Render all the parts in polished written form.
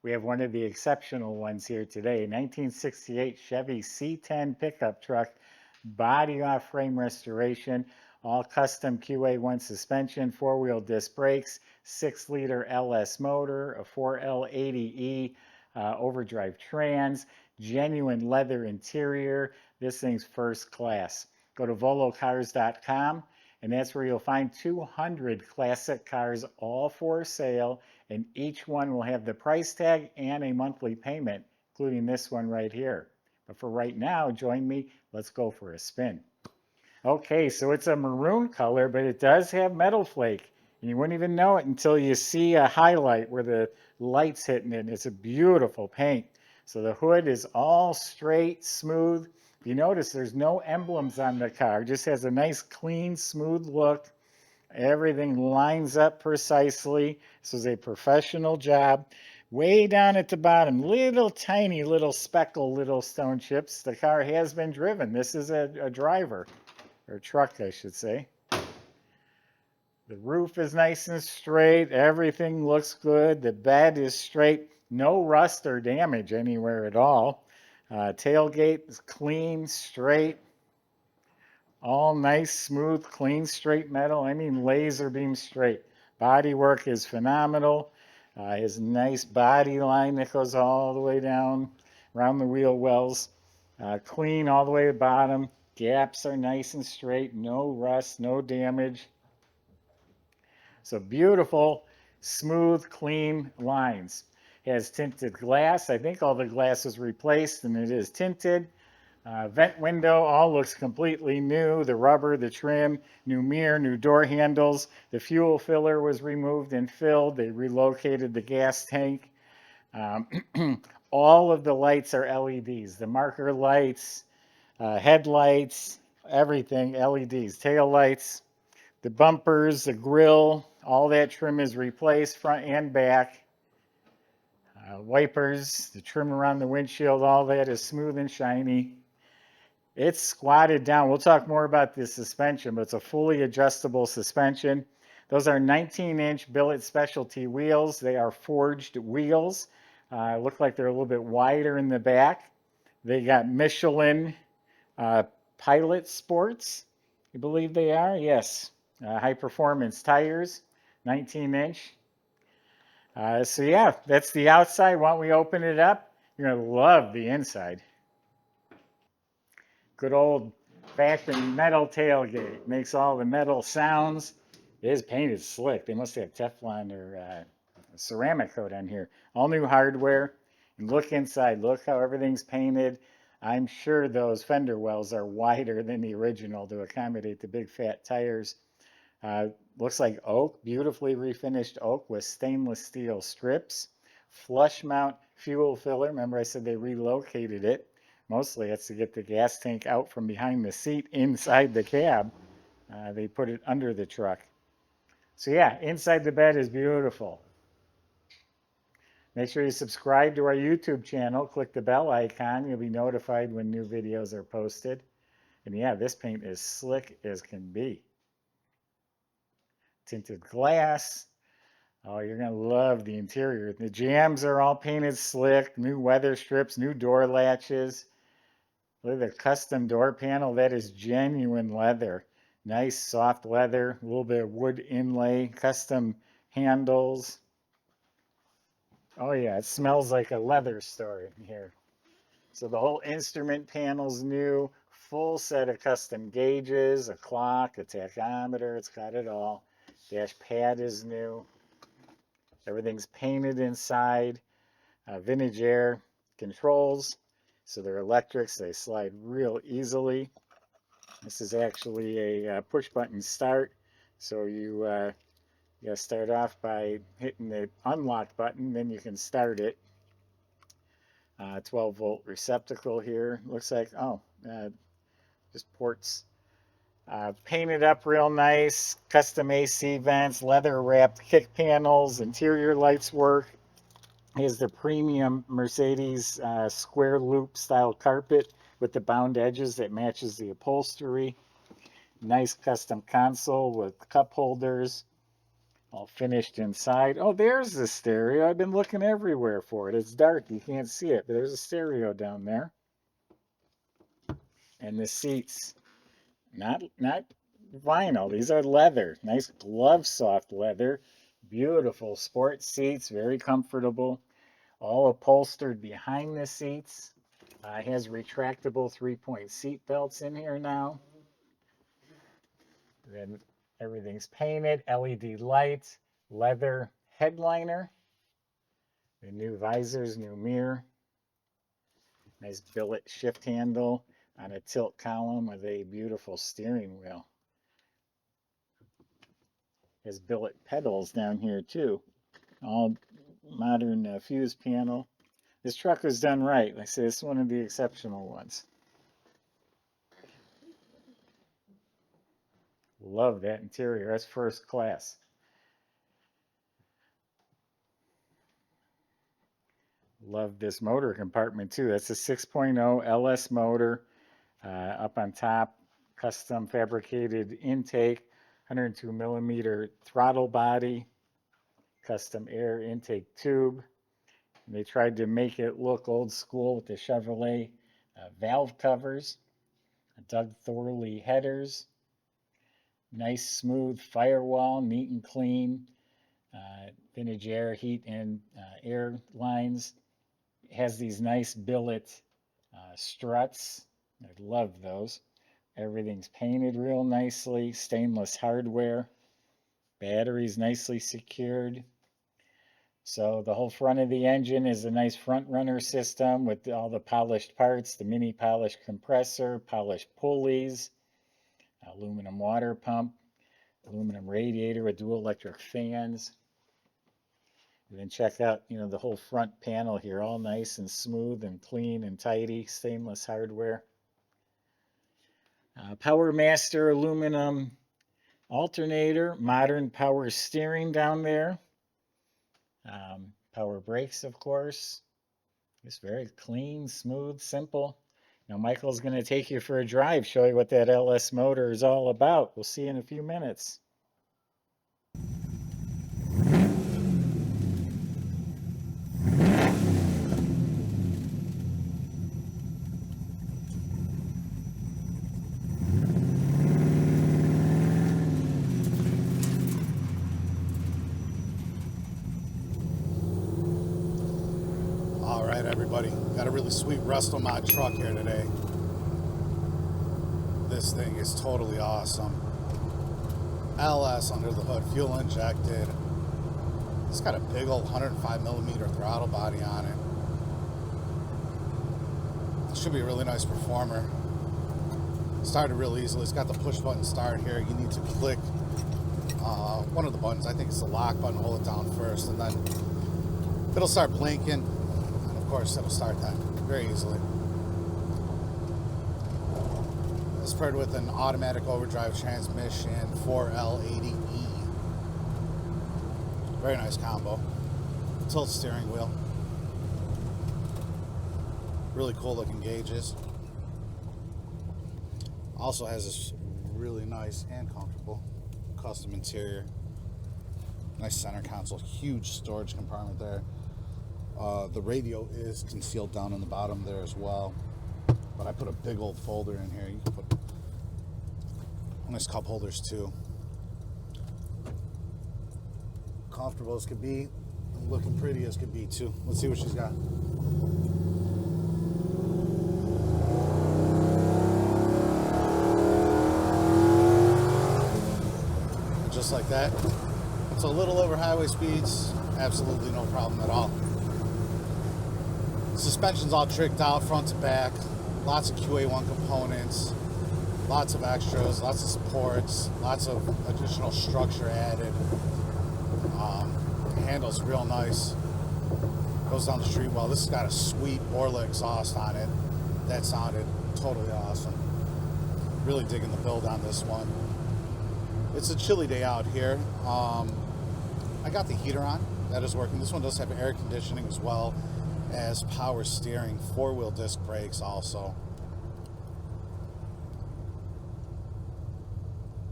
We have one of the exceptional ones here today. 1968 Chevy C10 pickup truck, body off frame restoration, all custom QA1 suspension, four-wheel disc brakes, 6-liter LS motor, a 4L80E overdrive trans, genuine leather interior. This thing's first class. Go to volocars.com, and that's where you'll find 200 classic cars, all for sale, and each one will have the price tag and a monthly payment, including this one right here. But for right now, join me. Let's go for a spin. Okay, so it's a maroon color, but it does have metal flake. And you wouldn't even know it until you see a highlight where the light's hitting it. It's a beautiful paint. So the hood is all straight, smooth. You notice there's no emblems on the car. It just has a nice, clean, smooth look. Everything lines up precisely. This is a professional job. Way down at the bottom, little tiny little speckle little stone chips. The car has been driven. This is a driver, or truck, I should say. The roof is nice and straight. Everything looks good. The bed is straight. No rust or damage anywhere at all. Tailgate is clean, straight. All nice, smooth, clean, straight metal. I mean laser beam straight. Body work is phenomenal. His nice body line that goes all the way down around the wheel wells. Clean all the way to the bottom. Gaps are nice and straight. No rust, no damage. So beautiful, smooth, clean lines. Has tinted glass. I think all the glass is replaced and it is tinted. Vent window, all looks completely new. The rubber, the trim, new mirror, new door handles. The fuel filler was removed and filled. They relocated the gas tank. Um, all of the lights are LEDs. The marker lights, headlights, everything LEDs. Tail lights, the bumpers, the grill, all that trim is replaced, front and back. Wipers, the trim around the windshield, all that is smooth and shiny. It's squatted down. We'll talk more about the suspension, but it's a fully adjustable suspension. Those are 19-inch Billet Specialty wheels. They are forged wheels. Look like they're a little bit wider in the back. They got Michelin Pilot Sports, I believe they are. Yes, high performance tires, 19-inch. So yeah, that's the outside. Why don't we open it up? You're gonna love the inside. Good old fashioned metal tailgate. Makes all the metal sounds. It is painted slick. They must have Teflon or ceramic coat on here. All new hardware. And look inside. Look how everything's painted. I'm sure those fender wells are wider than the original to accommodate the big fat tires. Looks like oak, beautifully refinished oak with stainless steel strips. Flush mount fuel filler. Remember I said they relocated it. Mostly it's to get the gas tank out from behind the seat inside the cab. They put it under the truck. So yeah, inside the bed is beautiful. Make sure you subscribe to our YouTube channel. Click the bell icon. You'll be notified when new videos are posted. And yeah, this paint is slick as can be. Tinted glass. Oh, you're going to love the interior. The jambs are all painted slick. New weather strips, new door latches. Look at the custom door panel. That is genuine leather. Nice soft leather, a little bit of wood inlay, custom handles. Oh yeah, it smells like a leather store in here. So the whole instrument panel's new, full set of custom gauges, a clock, a tachometer, it's got it all. Dash pad is new. Everything's painted inside. Vintage air controls. So they're electrics, they slide real easily. This is actually a push button start. So you gotta start off by hitting the unlock button, then you can start it. 12 volt receptacle here. Looks like, just ports. Painted up real nice. Custom AC vents, leather wrapped kick panels, interior lights work. Here's the premium Mercedes square loop style carpet with the bound edges that matches the upholstery. Nice custom console with cup holders. All finished inside. Oh, there's the stereo. I've been looking everywhere for it. It's dark, you can't see it, but there's a stereo down there. And the seats, not vinyl. These are leather. Nice glove soft leather. Beautiful sport seats, very comfortable. All upholstered behind the seats. It has retractable 3-point seat belts in here now. Then everything's painted, LED lights, leather headliner, the new visors, new mirror, nice billet shift handle on a tilt column with a beautiful steering wheel. Has billet pedals down here too, all modern fuse panel. This truck was done right. Like I say, this is one of the exceptional ones. Love that interior. That's first class. Love this motor compartment too. That's a 6.0 LS motor. Up on top, custom fabricated intake, 102 millimeter throttle body, custom air intake tube. And they tried to make it look old school with the Chevrolet valve covers, Doug Thorley headers, nice smooth firewall, neat and clean, vintage air, heat and air lines. It has these nice billet struts. I love those. Everything's painted real nicely, stainless hardware, batteries nicely secured. So the whole front of the engine is a nice front runner system with all the polished parts, the mini polished compressor, polished pulleys, aluminum water pump, aluminum radiator with dual electric fans. And then check out, the whole front panel here, all nice and smooth and clean and tidy, stainless hardware. Power Master aluminum alternator, modern power steering down there. Power brakes, of course. It's very clean, smooth, simple. Now Michael's going to take you for a drive, show you what that LS motor is all about. We'll see you in a few minutes. Alright everybody, got a really sweet resto mod truck here today. This thing is totally awesome. LS under the hood, fuel injected. It's got a big old 105 millimeter throttle body on it. It should be a really nice performer. Started real easily. It's got the push button start here. You need to click one of the buttons. I think it's the lock button. Hold it down first, and then it'll start blinking. Of course, it'll start that very easily. It's paired with an automatic overdrive transmission, 4L80E. Very nice combo. Tilt steering wheel. Really cool looking gauges. Also has this really nice and comfortable custom interior. Nice center console, huge storage compartment there. The radio is concealed down in the bottom there as well. But I put a big old folder in here. You can put nice cup holders too. Comfortable as could be, looking pretty as could be too. Let's see what she's got. Just like that. It's a little over highway speeds, absolutely no problem at all. Suspension's all tricked out front to back, lots of QA1 components, lots of extras, lots of supports, lots of additional structure added. Handles real nice, goes down the street well. This has got a sweet Orla exhaust on it. That sounded totally awesome. Really digging the build on this one. It's a chilly day out here. I got the heater on, that is working. This one does have air conditioning as well as power steering, 4-wheel disc brakes also.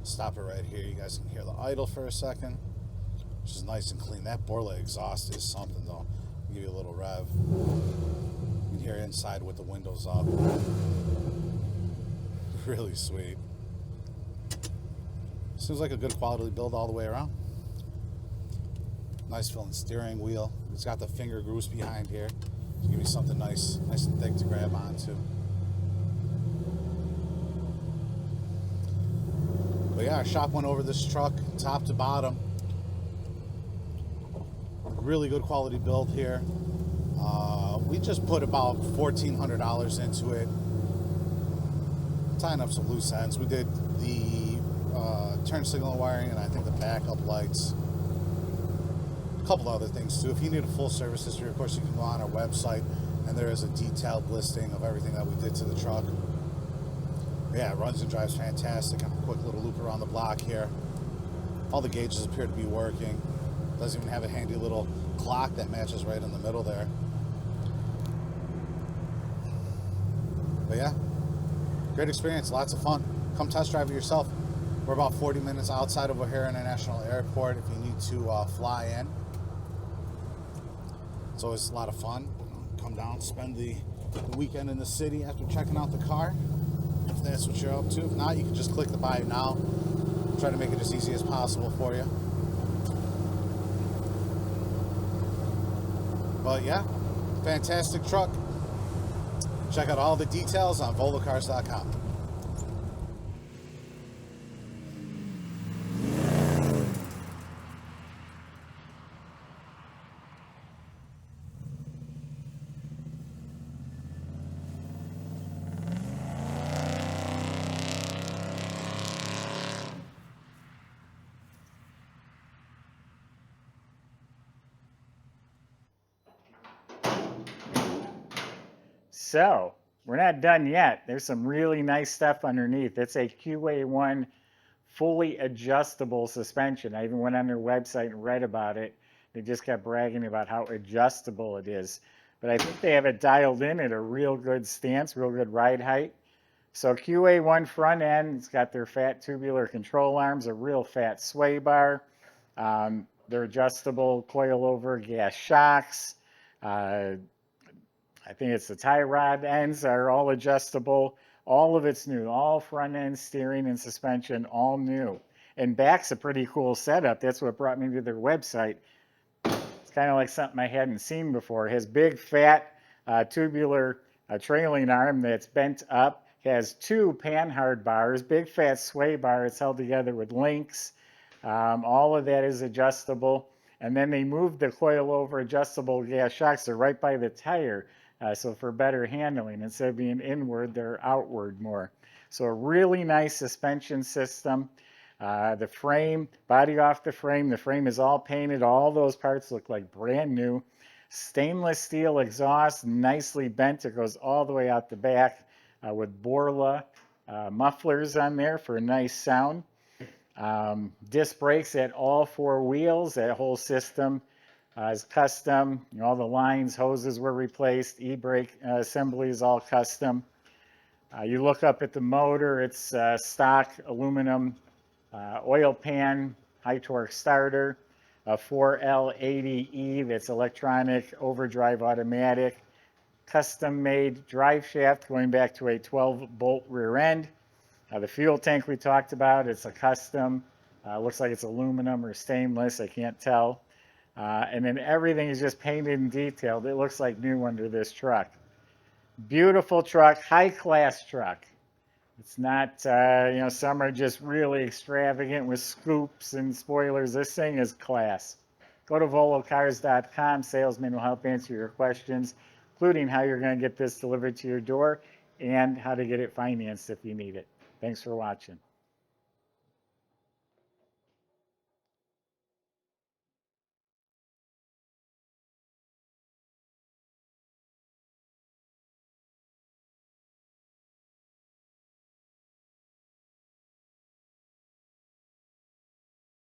Stop it right here. You guys can hear the idle for a second. which is nice and clean. That Borla exhaust is something though. I'll give you a little rev. You can hear inside with the windows up. Really sweet. Seems like a good quality build all the way around. Nice feeling steering wheel. It's got the finger grooves behind here to give you something nice and thick to grab onto. But yeah, our shop went over this truck top to bottom. Really good quality build here. We just put about $1,400 into it, tying up some loose ends. We did the turn signal wiring and I think the backup lights. A couple other things too. If you need a full service history, of course you can go on our website and there is a detailed listing of everything that we did to the truck. Yeah, it runs and drives fantastic. A quick little loop around the block here. All the gauges appear to be working. Doesn't even have a handy little clock that matches right in the middle there. But yeah, great experience, lots of fun. Come test drive it yourself. We're about 40 minutes outside of O'Hare International Airport if you need to fly in. It's always a lot of fun. Come down, spend the weekend in the city after checking out the car, if that's what you're up to. If not, you can just click the buy it now. Try to make it as easy as possible for you. But yeah, fantastic truck. Check out all the details on volocars.com. So we're not done yet. There's some really nice stuff underneath. It's a QA1 fully adjustable suspension. I even went on their website and read about it. They just kept bragging about how adjustable it is. But I think they have it dialed in at a real good stance, real good ride height. So QA1 front end, it's got their fat tubular control arms, a real fat sway bar. They're adjustable coilover gas shocks. I think it's the tie rod ends are all adjustable. All of it's new. All front end steering and suspension, all new. And back's a pretty cool setup. That's what brought me to their website. It's kind of like something I hadn't seen before. It has big, fat, tubular trailing arm that's bent up. It has two panhard bars, big, fat sway bar. It's held together with links. All of that is adjustable. And then they moved the coilover adjustable gas shocks. They're right by the tire. So for better handling, instead of being inward, they're outward more. So a really nice suspension system. The frame, body off the frame is all painted. All those parts look like brand new. Stainless steel exhaust, nicely bent. It goes all the way out the back with Borla mufflers on there for a nice sound. Disc brakes at all four wheels. That whole system is custom. All the lines, hoses were replaced. E-brake assembly is all custom. You look up at the motor, it's stock aluminum oil pan, high torque starter, a 4L80E that's electronic, overdrive automatic, custom made drive shaft going back to a 12-bolt rear end. The fuel tank we talked about, it's a custom. Looks like it's aluminum or stainless, I can't tell. And then everything is just painted and detailed. It looks like new under this truck. Beautiful truck, high-class truck. It's not, some are just really extravagant with scoops and spoilers. This thing is class. Go to volocars.com. Salesman will help answer your questions, including how you're going to get this delivered to your door and how to get it financed if you need it. Thanks for watching.